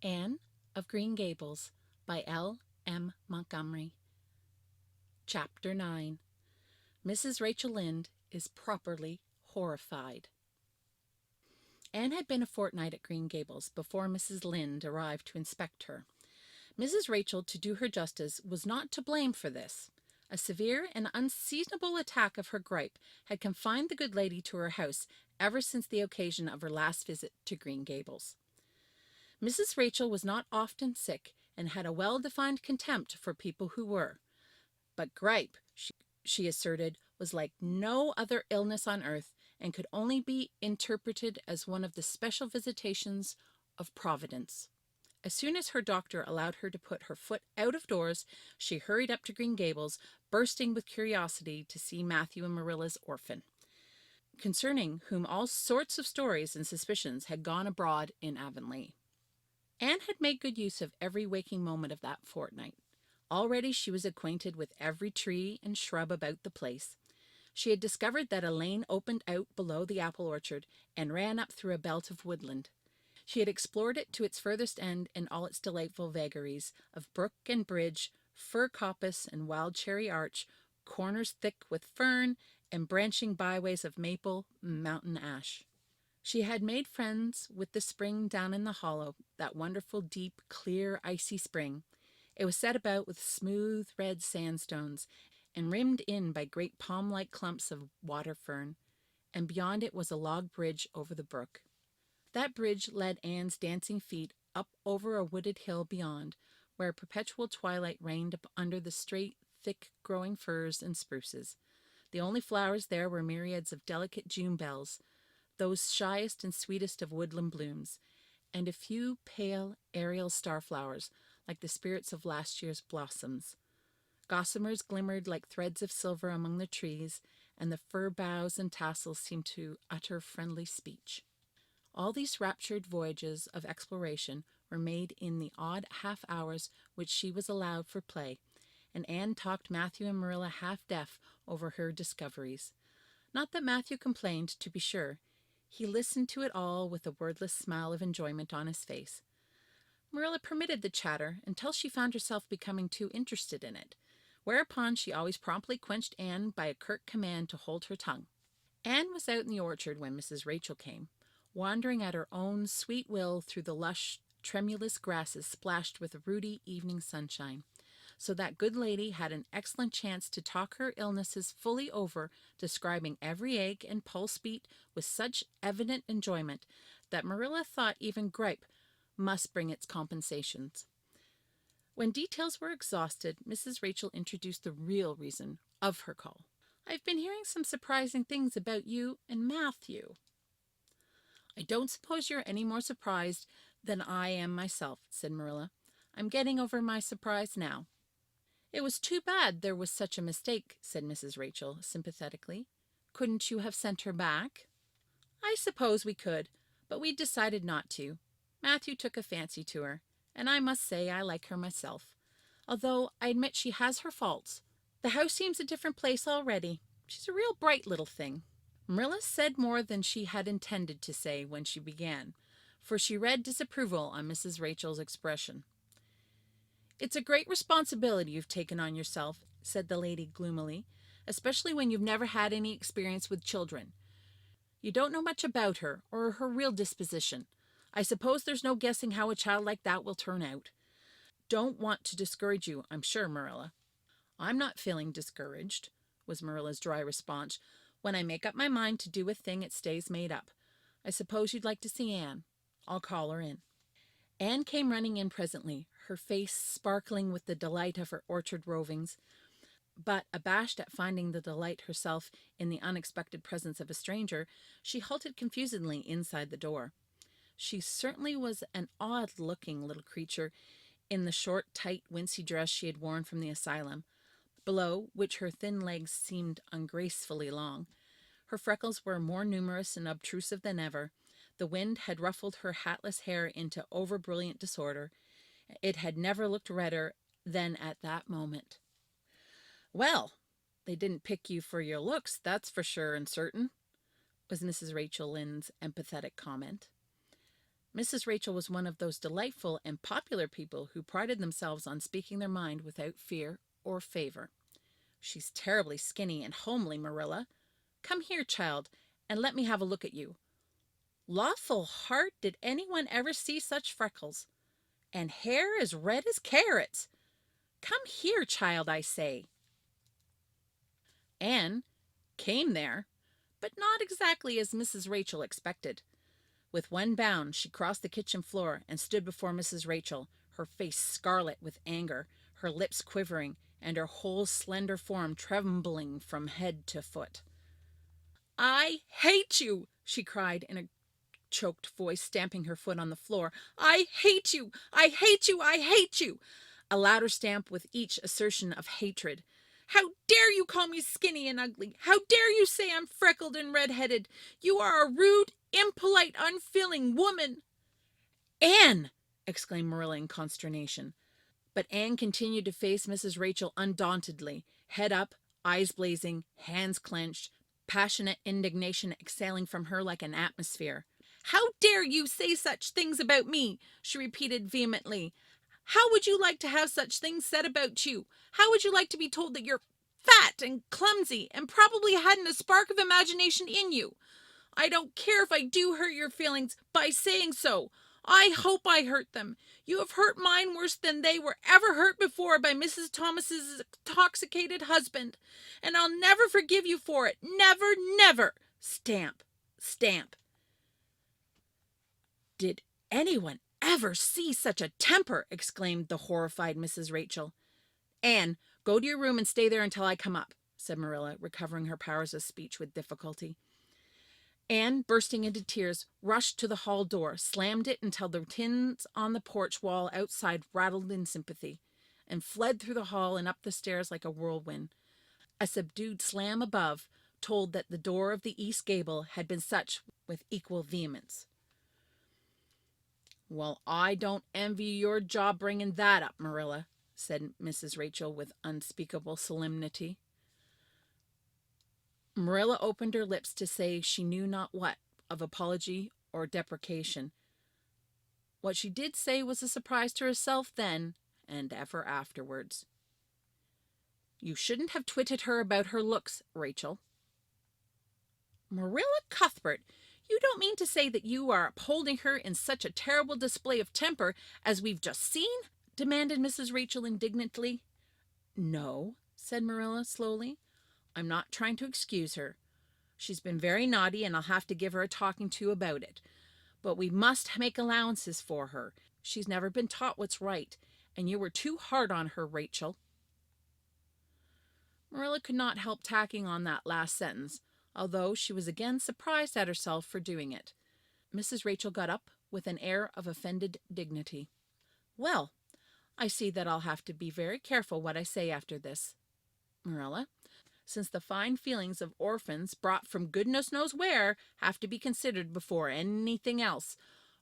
Anne of Green Gables by L. M. Montgomery. Chapter 9. Mrs. Rachel Lynde is properly horrified. Anne had been a fortnight at Green Gables before Mrs. Lynde arrived to inspect her. Mrs. Rachel, to do her justice, was not to blame for this. A severe and unseasonable attack of her gripe had confined the good lady to her house ever since the occasion of her last visit to Green Gables. Mrs. Rachel was not often sick and had a well-defined contempt for people who were. But gripe, she asserted, was like no other illness on earth and could only be interpreted as one of the special visitations of Providence. As soon as her doctor allowed her to put her foot out of doors, she hurried up to Green Gables, bursting with curiosity to see Matthew and Marilla's orphan, concerning whom all sorts of stories and suspicions had gone abroad in Avonlea. Anne had made good use of every waking moment of that fortnight. Already she was acquainted with every tree and shrub about the place. She had discovered that a lane opened out below the apple orchard and ran up through a belt of woodland. She had explored it to its furthest end in all its delightful vagaries of brook and bridge, fir coppice and wild cherry arch, corners thick with fern, and branching byways of maple and mountain ash. She had made friends with the spring down in the hollow, that wonderful, deep, clear, icy spring. It was set about with smooth red sandstones, and rimmed in by great palm-like clumps of water fern, and beyond it was a log bridge over the brook. That bridge led Anne's dancing feet up over a wooded hill beyond, where a perpetual twilight reigned up under the straight, thick-growing firs and spruces. The only flowers there were myriads of delicate June bells, those shyest and sweetest of woodland blooms, and a few pale, aerial starflowers, like the spirits of last year's blossoms. Gossamers glimmered like threads of silver among the trees, and the fir boughs and tassels seemed to utter friendly speech. All these raptured voyages of exploration were made in the odd half-hours which she was allowed for play, and Anne talked Matthew and Marilla half-deaf over her discoveries. Not that Matthew complained, to be sure. He listened to it all with a wordless smile of enjoyment on his face. Marilla permitted the chatter until she found herself becoming too interested in it, whereupon she always promptly quenched Anne by a curt command to hold her tongue. Anne was out in the orchard when Mrs. Rachel came, wandering at her own sweet will through the lush, tremulous grasses splashed with ruddy evening sunshine, so that good lady had an excellent chance to talk her illnesses fully over, describing every ache and pulse beat with such evident enjoyment that Marilla thought even gripe must bring its compensations. When details were exhausted, Mrs. Rachel introduced the real reason of her call. "I've been hearing some surprising things about you and Matthew." "I don't suppose you're any more surprised than I am myself," said Marilla. "I'm getting over my surprise now." "It was too bad there was such a mistake," said Mrs. Rachel sympathetically. "Couldn't you have sent her back?" "I suppose we could, but we decided not to. Matthew took a fancy to her, and I must say I like her myself, although I admit she has her faults. The house seems a different place already. She's a real bright little thing." Marilla said more than she had intended to say when she began, for she read disapproval on Mrs. Rachel's expression. "It's a great responsibility you've taken on yourself," said the lady gloomily, "especially when you've never had any experience with children. You don't know much about her, or her real disposition. I suppose there's no guessing how a child like that will turn out. Don't want to discourage you, I'm sure, Marilla." "I'm not feeling discouraged," was Marilla's dry response. "When I make up my mind to do a thing, it stays made up. I suppose you'd like to see Anne. I'll call her in." Anne came running in presently, her face sparkling with the delight of her orchard rovings, but abashed at finding the delight herself in the unexpected presence of a stranger, she halted confusedly inside the door. She certainly was an odd-looking little creature in the short, tight, wincey dress she had worn from the asylum, below which her thin legs seemed ungracefully long. Her freckles were more numerous and obtrusive than ever. The wind had ruffled her hatless hair into over-brilliant disorder. It had never looked redder than at that moment. "Well, they didn't pick you for your looks, that's for sure and certain," was Mrs. Rachel Lynde's emphatic comment. Mrs. Rachel was one of those delightful and popular people who prided themselves on speaking their mind without fear or favor. "She's terribly skinny and homely, Marilla. Come here, child, and let me have a look at you. Lawful heart, did anyone ever see such freckles? And hair as red as carrots. Come here, child, I say." Anne came there, but not exactly as Mrs. Rachel expected. With one bound, she crossed the kitchen floor and stood before Mrs. Rachel, her face scarlet with anger, her lips quivering, and her whole slender form trembling from head to foot. "I hate you!" she cried in a choked voice, stamping her foot on the floor. "I hate you! I hate you! I hate you!" A louder stamp with each assertion of hatred. "How dare you call me skinny and ugly? How dare you say I'm freckled and red-headed? You are a rude, impolite, unfeeling woman." "Anne!" exclaimed Marilla in consternation. But Anne continued to face Mrs. Rachel undauntedly, head up, eyes blazing, hands clenched, passionate indignation exhaling from her like an atmosphere. "How dare you say such things about me?" she repeated vehemently. "How would you like to have such things said about you? How would you like to be told that you're fat and clumsy and probably hadn't a spark of imagination in you? I don't care if I do hurt your feelings by saying so. I hope I hurt them. You have hurt mine worse than they were ever hurt before by Mrs. Thomas's intoxicated husband, and I'll never forgive you for it. Never, never." Stamp, stamp. "Did anyone ever see such a temper?" exclaimed the horrified Mrs. Rachel. "Anne, go to your room and stay there until I come up," said Marilla, recovering her powers of speech with difficulty. Anne, bursting into tears, rushed to the hall door, slammed it until the tins on the porch wall outside rattled in sympathy, and fled through the hall and up the stairs like a whirlwind. A subdued slam above told that the door of the east gable had been shut with equal vehemence. "Well, I don't envy your job bringing that up, Marilla," said Mrs. Rachel with unspeakable solemnity. Marilla opened her lips to say she knew not what of apology or deprecation. What she did say was a surprise to herself then and ever afterwards. "You shouldn't have twitted her about her looks, Rachel." "Marilla Cuthbert, you don't mean to say that you are upholding her in such a terrible display of temper as we've just seen?" demanded Mrs. Rachel indignantly. "No," said Marilla slowly. "I'm not trying to excuse her. She's been very naughty and I'll have to give her a talking to about it. But we must make allowances for her. She's never been taught what's right, and you were too hard on her, Rachel." Marilla could not help tacking on that last sentence, although she was again surprised at herself for doing it. Mrs. Rachel got up with an air of offended dignity. "Well, I see that I'll have to be very careful what I say after this, Marilla, since the fine feelings of orphans brought from goodness knows where have to be considered before anything else.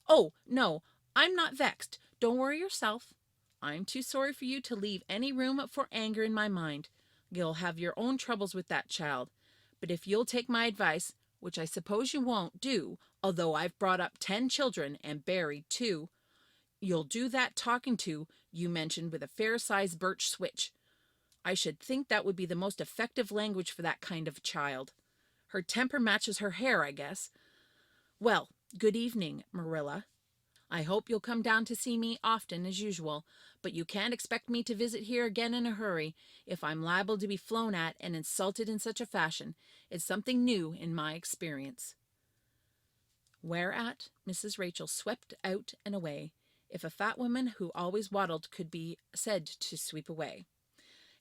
Oh, no, I'm not vexed. Don't worry yourself. I'm too sorry for you to leave any room for anger in my mind. You'll have your own troubles with that child. But if you'll take my advice, which I suppose you won't do, although I've brought up 10 children and buried 2, you'll do that talking to you mentioned with a fair-sized birch switch. I should think that would be the most effective language for that kind of child. Her temper matches her hair, I guess. Well, good evening, Marilla. I hope you'll come down to see me often as usual, but you can't expect me to visit here again in a hurry if I'm liable to be flown at and insulted in such a fashion. It's something new in my experience." Whereat Mrs. Rachel swept out and away, if a fat woman who always waddled could be said to sweep away,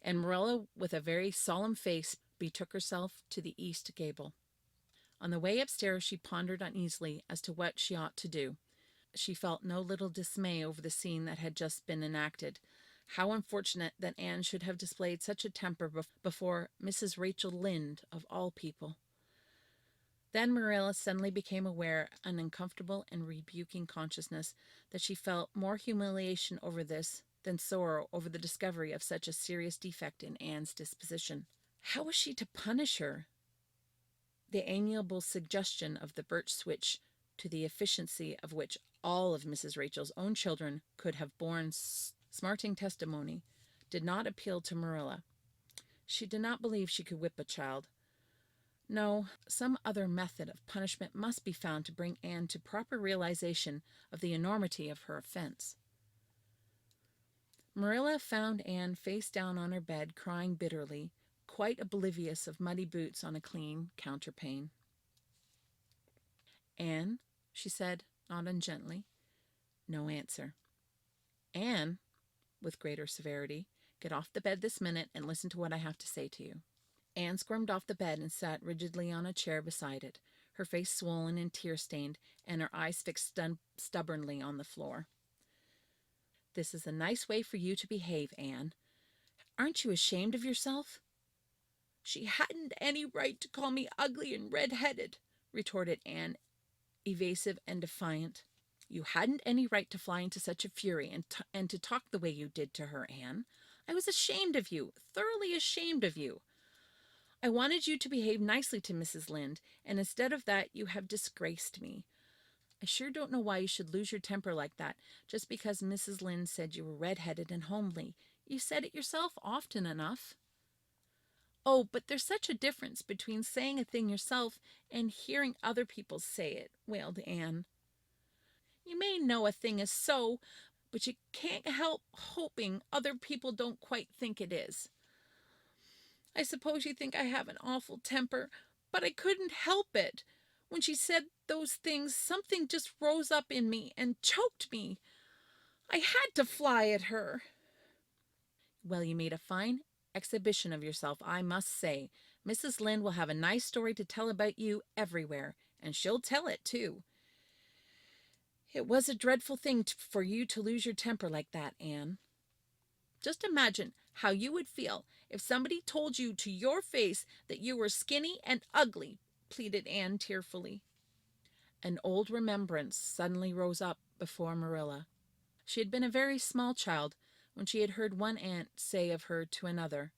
and Marilla, with a very solemn face, betook herself to the east gable. On the way upstairs she pondered uneasily as to what she ought to do. She felt no little dismay over the scene that had just been enacted. How unfortunate that Anne should have displayed such a temper before Mrs. Rachel Lynde, of all people. Then Marilla suddenly became aware an uncomfortable and rebuking consciousness that she felt more humiliation over this than sorrow over the discovery of such a serious defect in Anne's disposition. How was she to punish her? The amiable suggestion of the birch switch to the efficiency of which all of Mrs. Rachel's own children could have borne smarting testimony, did not appeal to Marilla. She did not believe she could whip a child. No, some other method of punishment must be found to bring Anne to proper realization of the enormity of her offense. Marilla found Anne face down on her bed, crying bitterly, quite oblivious of muddy boots on a clean counterpane. "Anne," she said, not ungently. No answer. "Anne," with greater severity, "get off the bed this minute and listen to what I have to say to you." Anne squirmed off the bed and sat rigidly on a chair beside it, her face swollen and tear-stained, and her eyes fixed stubbornly on the floor. "This is a nice way for you to behave, Anne. Aren't you ashamed of yourself?" "She hadn't any right to call me ugly and red-headed," retorted Anne, evasive and defiant. "You hadn't any right to fly into such a fury and to talk the way you did to her, Anne. I was ashamed of you, thoroughly ashamed of you. I wanted you to behave nicely to Mrs. Lynde, and instead of that, you have disgraced me. I sure don't know why you should lose your temper like that, just because Mrs. Lynde said you were red-headed and homely. You said it yourself often enough." "Oh, but there's such a difference between saying a thing yourself and hearing other people say it," wailed Anne. "You may know a thing is so, but you can't help hoping other people don't quite think it is. I suppose you think I have an awful temper, but I couldn't help it. When she said those things, something just rose up in me and choked me. I had to fly at her." "Well, you made a fine exhibition of yourself, I must say. Mrs. Lynde will have a nice story to tell about you everywhere, and she'll tell it, too. It was a dreadful thing for you to lose your temper like that, Anne. Just imagine how you would feel if somebody told you to your face that you were skinny and ugly," pleaded Anne tearfully. An old remembrance suddenly rose up before Marilla. She had been a very small child when she had heard one aunt say of her to another,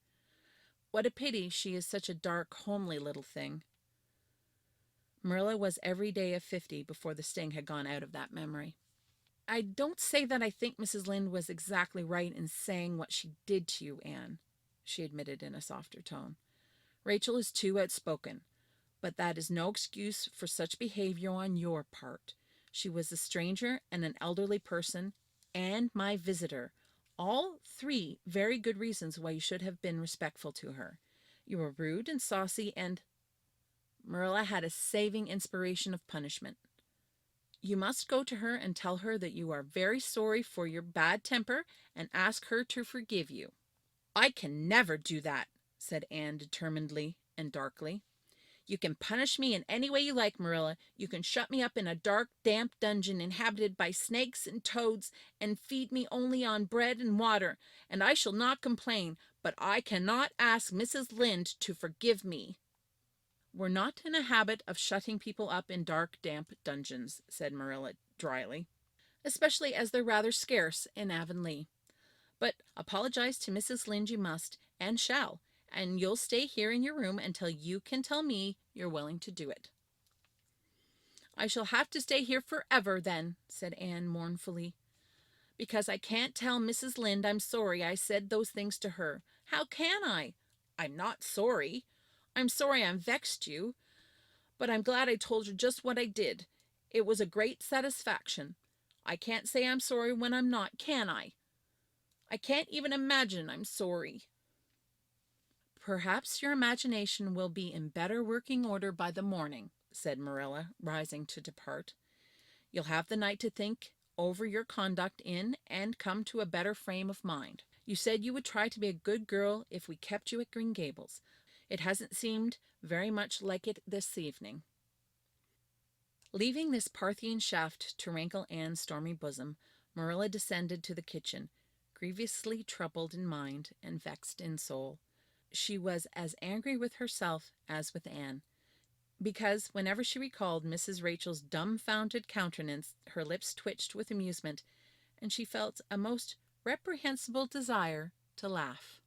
"What a pity she is such a dark, homely little thing." Marilla was every day of 50 before the sting had gone out of that memory. "I don't say that I think Mrs. Lynde was exactly right in saying what she did to you, Anne," she admitted in a softer tone. "Rachel is too outspoken, but that is no excuse for such behavior on your part. She was a stranger and an elderly person, and my visitor. All three very good reasons why you should have been respectful to her. You were rude and saucy and—" Marilla had a saving inspiration of punishment. "You must go to her and tell her that you are very sorry for your bad temper and ask her to forgive you." "I can never do that," said Anne determinedly and darkly. "You can punish me in any way you like, Marilla. You can shut me up in a dark, damp dungeon inhabited by snakes and toads and feed me only on bread and water, and I shall not complain, but I cannot ask Mrs. Lynde to forgive me." "We're not in a habit of shutting people up in dark, damp dungeons," said Marilla dryly, "especially as they're rather scarce in Avonlea. But apologize to Mrs. Lynde you must, and shall, and you'll stay here in your room until you can tell me you're willing to do it." "I shall have to stay here forever, then," said Anne mournfully, "because I can't tell Mrs. Lynde I'm sorry I said those things to her. How can I? I'm not sorry. I'm sorry I vexed you, but I'm glad I told her just what I did. It was a great satisfaction. I can't say I'm sorry when I'm not, can I? I can't even imagine I'm sorry." "Perhaps your imagination will be in better working order by the morning," said Marilla, rising to depart. "You'll have the night to think over your conduct in and come to a better frame of mind. You said you would try to be a good girl if we kept you at Green Gables. It hasn't seemed very much like it this evening." Leaving this Parthian shaft to rankle Anne's stormy bosom, Marilla descended to the kitchen, grievously troubled in mind and vexed in soul. She was as angry with herself as with Anne, because whenever she recalled Mrs. Rachel's dumbfounded countenance, her lips twitched with amusement, and she felt a most reprehensible desire to laugh.